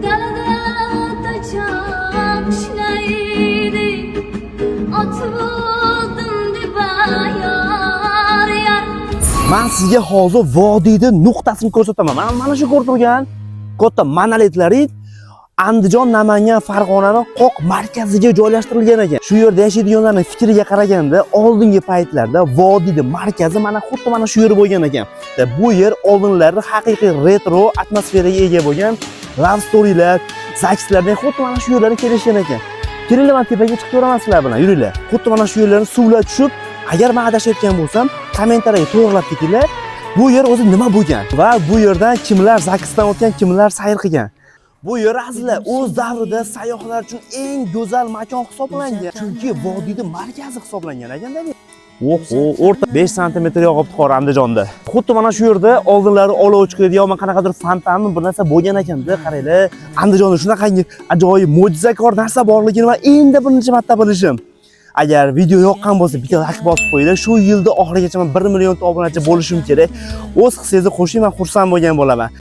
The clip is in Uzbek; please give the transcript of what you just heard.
Dalada taçak şlaydi, atıldım dibayar yar. Men sizga hozir vodiyni nuqtasini ko'rsataman. Mana shu ko'rib turgan katta monolitlarit Andijon, Namangan, Farg'onaning qoq markaziga joylashtirilgan ekan. Shu yerda yashaydiganlarning fikriga qaraganda, oldingi paytlarda vodiyning markazi mana xuddi mana shu yer bo'lgan ekan. Bu yer oldinlari haqiqiy retro atmosferaga ega bo'lgan love storylar, zakslardan xuddi mana shu yerlarga kelishgan ekan. Kelinglar, men tepaga chiqib ko'raman sizlar bilan, yuringlar. Xuddi mana shu yerlarni suvlar tushib, agar men adashayotgan bo'lsam, kommentariyaga to'g'rilab ketinglar. Bu yer o'zi nima bo'lgan va bu yerdan kimlar zaksdan o'tgan, kimlar sayr qilgan. Bu yer asli o'z davrida sayyohlar uchun eng go'zal makon hisoblangan. Chunki vodiyning markazi hisoblangan ekanda. Oho, o'rta 5 sm yog'ibdi qor Andijonda. Xuddi mana shu yerda oldinlari olov chiqadi, yo men qanaqadir fontanmi bir narsa bo'lgan ekanda. Qaranglar, Andijonda shunaqangi ajoyib mo'jizakor narsa borligini va endi birinchi marta bilishim. Agar video yoqqan bo'lsa, bitta like bosib qo'yinglar. Shu yilda oxirigacha men 1 million obunachi bo'lishim kerak. O'z hissingizni qo'shing, men xursand bo'lgan bo'laman.